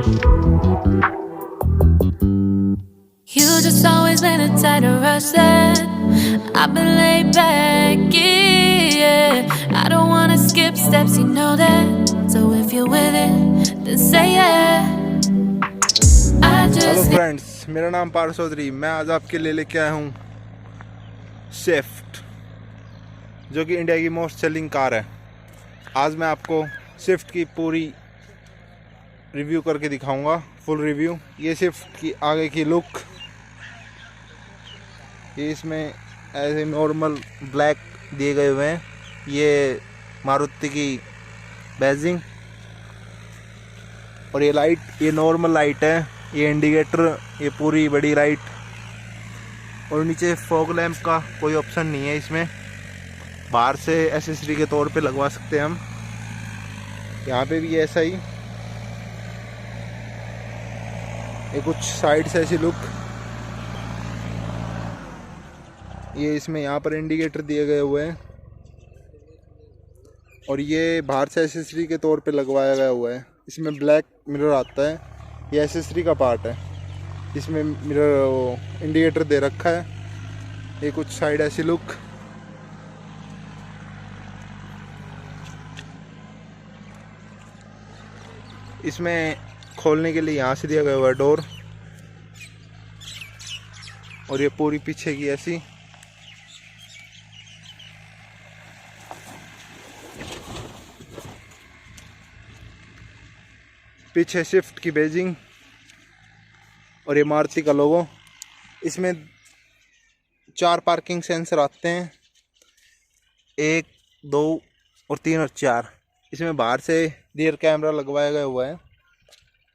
You just always been a tighter rush that I've been laid back, yeah. I don't wanna skip steps, you know that. So if you're with it, then say yeah. Hello friends, मेरा नाम पार्थ चौधरी। मैं आज आपके लिए लेके आया हूँ Swift, जो कि इंडिया की मोस्ट सेलिंग कार है। आज मैं आपको स्विफ्ट की पूरी रिव्यू करके दिखाऊंगा, फुल रिव्यू। ये स्विफ्ट की आगे की लुक, ये इसमें ऐसे नॉर्मल ब्लैक दिए गए हुए हैं। ये मारुति की बैजिंग, और ये लाइट, ये नॉर्मल लाइट है। ये इंडिकेटर, ये पूरी बड़ी लाइट, और नीचे फॉग लैंप का कोई ऑप्शन नहीं है इसमें। बाहर से एसेसरी के तौर पे लगवा सकते हैं हम। यहाँ पे भी ऐसा ही, ये कुछ साइड से ऐसी लुक। ये इसमें यहाँ पर इंडिकेटर दिए गए हुए हैं, और ये बाहर से एसेसरी के तौर पे लगवाया गया हुआ है। इसमें ब्लैक मिरर आता है, ये एसेसरी का पार्ट है। इसमें मिरर इंडिकेटर दे रखा है। ये कुछ साइड ऐसी लुक। इसमें खोलने के लिए यहाँ से दिया गया हुआ है डोर, और ये पूरी पीछे की ऐसी। पीछे स्विफ्ट की बैजिंग, और ये मारुति का लोगो। इसमें 4 पार्किंग सेंसर आते हैं, 1, 2 और 3 और 4। इसमें बाहर से रियर कैमरा लगवाया गया हुआ है।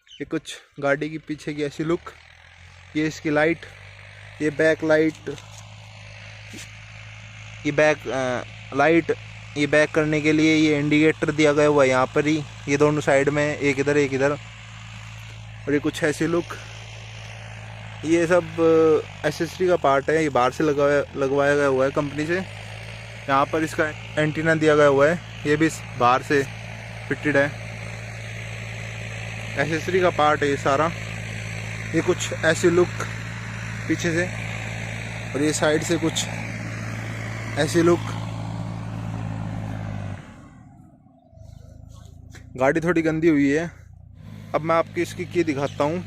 ये कुछ गाड़ी की पीछे की ऐसी लुक। ये इसकी लाइट, ये बैक लाइट, ये बैक लाइट, ये बैक करने के लिए ये इंडिकेटर दिया गया हुआ है यहाँ पर ही। ये दोनों साइड में, एक इधर एक इधर। और ये कुछ ऐसी लुक। ये सब एसेसरी का पार्ट है। ये बाहर से लगवाया गया हुआ है कंपनी से। यहाँ पर इसका एंटीना दिया गया हुआ है, ये भी बाहर से फिटेड है। एसेसरी का पार्ट है ये सारा। ये कुछ ऐसी लुक पीछे से, और ये साइड से कुछ ऐसी लुक। गाड़ी थोड़ी गंदी हुई है। अब मैं आपको इसकी की दिखाता हूँ।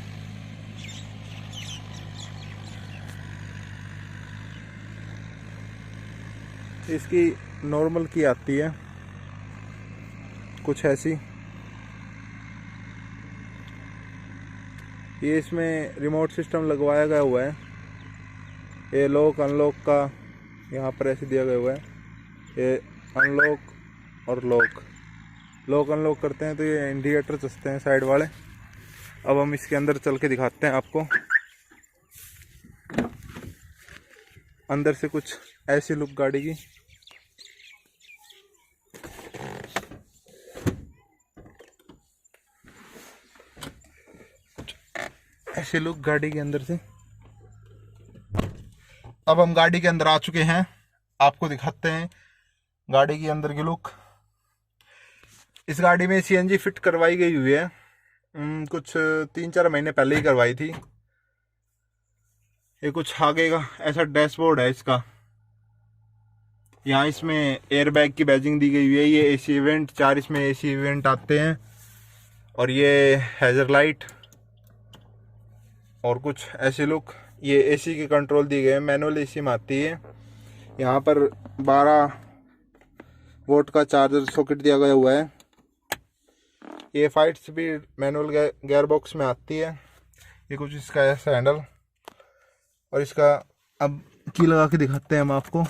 इसकी नॉर्मल की आती है कुछ ऐसी। ये इसमें रिमोट सिस्टम लगवाया गया हुआ है। ये लॉक अनलॉक का यहाँ पर ऐसे दिया गया हुआ है। ये अनलॉक और लॉक अनलॉक करते हैं तो ये इंडिकेटर चलते हैं साइड वाले। अब हम इसके अंदर चल के दिखाते हैं आपको। अंदर से कुछ ऐसी लुक गाड़ी की। ऐसी लुक गाड़ी के अंदर से। अब हम गाड़ी के अंदर आ चुके हैं, आपको दिखाते हैं गाड़ी के अंदर की लुक। इस गाड़ी में सीएनजी फिट करवाई गई हुई है। कुछ 3-4 महीने पहले ही करवाई थी। ये कुछ आगे का ऐसा डैशबोर्ड है इसका। यहाँ इसमें एयरबैग की बैजिंग दी गई हुई है। ये एसी इवेंट, 4 इसमें एसी इवेंट आते हैं, और ये हैजर लाइट, और कुछ ऐसी लुक। ये एसी के कंट्रोल दिए गए हैं, मैनुअल एसी में आती है। यहाँ पर 12 वोल्ट का चार्जर सॉकेट दिया गया हुआ है। ये 5 स्पीड मैनुअल गियर बॉक्स में आती है। ये कुछ इसका ऐसा हैंडल, और इसका अब की लगा के दिखाते हैं हम आपको।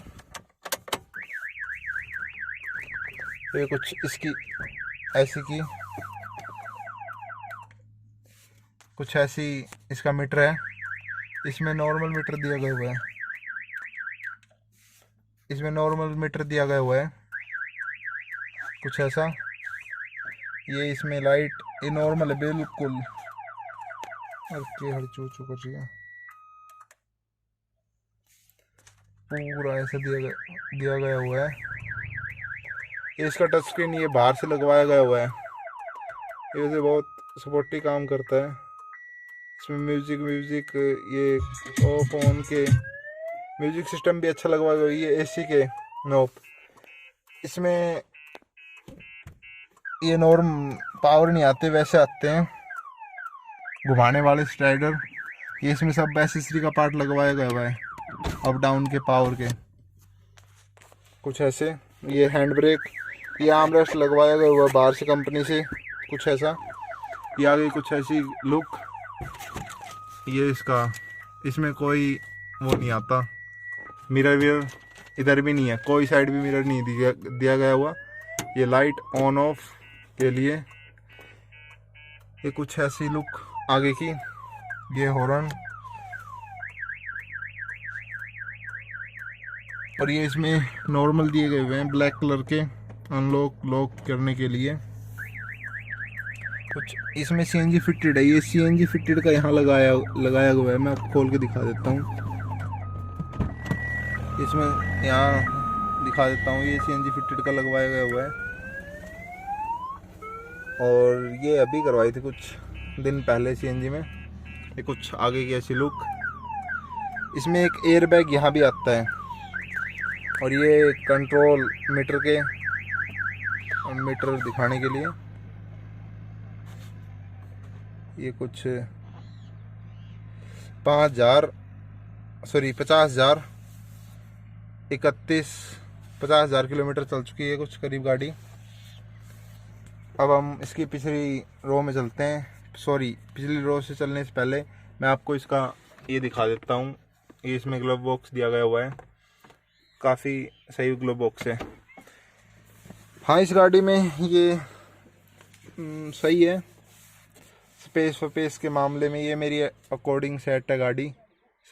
ये कुछ इसकी ऐसी की, कुछ ऐसी इसका मीटर है। इसमें नॉर्मल मीटर दिया गया हुआ है। इसमें नॉर्मल मीटर दिया गया हुआ है कुछ ऐसा। ये इसमें लाइट, ये नॉर्मल है बिल्कुल। हर चू कर रही है पूरा ऐसा दिया गया हुआ है। ये इसका टच स्क्रीन ये बाहर से लगवाया गया हुआ है। ये वैसे बहुत सपोर्टिव काम करता है। इसमें म्यूजिक ये फोन के म्यूजिक सिस्टम भी अच्छा लगवाया हुआ है। ये एसी के नॉब, इसमें ये नॉर्म पावर नहीं आते, वैसे आते हैं घुमाने वाले स्लाइडर। ये इसमें सब एसेसरी का पार्ट लगवाया गया हुआ है, अप डाउन के पावर के कुछ ऐसे। ये हैंड ब्रेक, ये आर्म रेस्ट लगवाया गया हुआ है बाहर से कंपनी से, कुछ ऐसा। ये आगे कुछ ऐसी लुक। ये इसमें कोई वो नहीं आता, मिरर विरर इधर भी नहीं है, कोई साइड भी मिरर नहीं दिया गया हुआ। ये लाइट ऑन ऑफ के लिए। ये कुछ ऐसी लुक आगे की। ये हॉर्न, और ये इसमें नॉर्मल दिए गए हुए हैं ब्लैक कलर के अनलॉक लॉक करने के लिए। कुछ इसमें सीएनजी फिटेड है। ये सीएनजी फिटेड का यहाँ लगाया हुआ है, मैं आपको खोल के दिखा देता हूँ। इसमें यहाँ दिखा देता हूँ, ये सीएनजी फिटेड का लगवाया गया हुआ है। और ये अभी करवाई थी कुछ दिन पहले सीएनजी में। ये कुछ आगे की ऐसी लुक। इसमें एक एयर बैग यहाँ भी आता है, और ये कंट्रोल मीटर दिखाने के लिए। ये कुछ 50,000 किलोमीटर चल चुकी है कुछ करीब गाड़ी। अब हम इसकी पिछली रो में चलते हैं। पिछली रो से चलने से पहले मैं आपको इसका ये दिखा देता हूँ। ये इसमें ग्लव बॉक्स दिया गया हुआ है, काफ़ी सही ग्लव बॉक्स है। हाँ, इस गाड़ी में ये सही है। स्पेस के मामले में ये मेरी अकॉर्डिंग सेट है गाड़ी।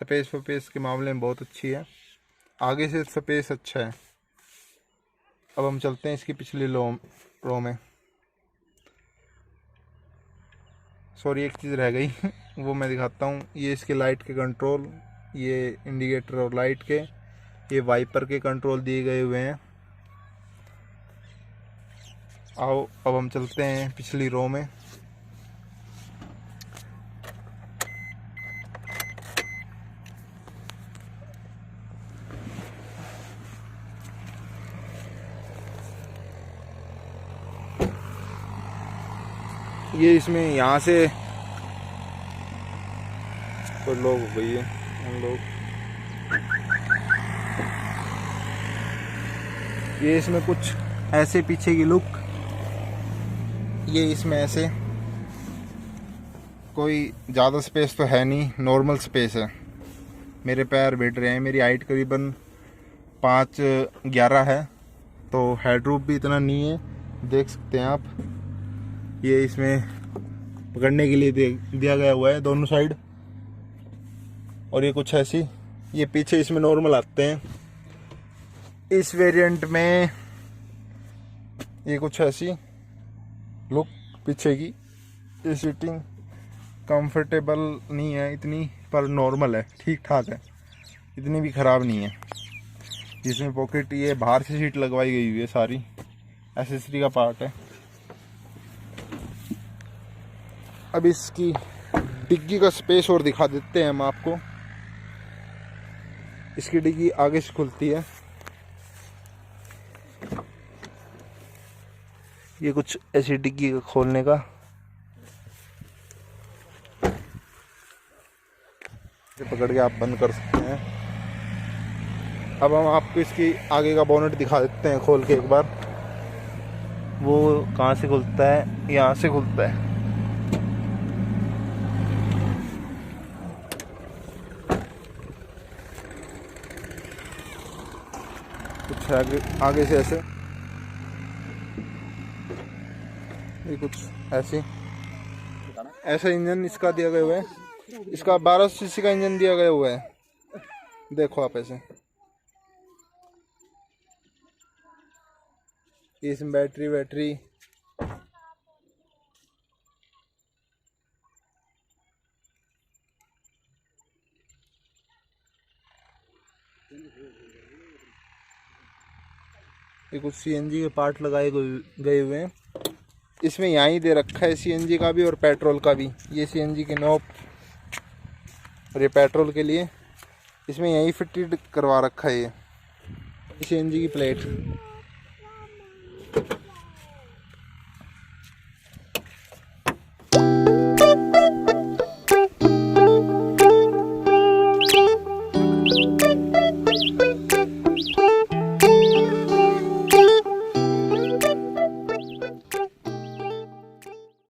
स्पेस के मामले में बहुत अच्छी है, आगे से स्पेस अच्छा है। अब हम चलते हैं इसकी पिछली रो में। एक चीज़ रह गई वो मैं दिखाता हूँ। ये इसके लाइट के कंट्रोल, ये इंडिकेटर और लाइट के, ये वाइपर के कंट्रोल दिए गए हुए हैं। आओ अब हम चलते हैं पिछली रो में। ये इसमें यहाँ से कोई लोग हो गई है, हम लोग ये इसमें कुछ ऐसे पीछे की लुक। ये इसमें ऐसे कोई ज़्यादा स्पेस तो है नहीं, नॉर्मल स्पेस है। मेरे पैर बैठ रहे हैं, मेरी हाइट करीबन 5'11" है, तो हेडरूम भी इतना नहीं है, देख सकते हैं आप। ये इसमें पकड़ने के लिए दिया गया हुआ है दोनों साइड। और ये कुछ ऐसी, ये पीछे इसमें नॉर्मल आते हैं। इस वेरिएंट में ये कुछ ऐसी लुक पीछे की। ये सीटिंग कंफर्टेबल नहीं है इतनी, पर नॉर्मल है, ठीक ठाक है, इतनी भी ख़राब नहीं है। इसमें पॉकेट, ये बाहर से सीट लगवाई गई हुई है, सारी एसेसरी का पार्ट है। अब इसकी डिग्गी का स्पेस और दिखा देते हैं हम आपको। इसकी डिग्गी आगे से खुलती है। ये कुछ ऐसी डिग्गी का खोलने का, ये पकड़ के आप बंद कर सकते हैं। अब हम आपको इसकी आगे का बोनेट दिखा देते हैं खोल के एक बार। वो कहाँ से खुलता है? यहाँ से खुलता है। कुछ आगे से ऐसे, ये कुछ ऐसा इंजन इसका दिया गया हुआ है। इसका 1200 सीसी का इंजन दिया गया हुआ है, देखो आप ऐसे। इसमें बैटरी ये कुछ सीएनजी के पार्ट लगाए गए हुए हैं। इसमें यहाँ ही दे रखा है सीएनजी का भी और पेट्रोल का भी। ये सीएनजी की नॉब और ये पेट्रोल के लिए इसमें यहीं फिटेड करवा रखा है। ये सीएनजी की प्लेट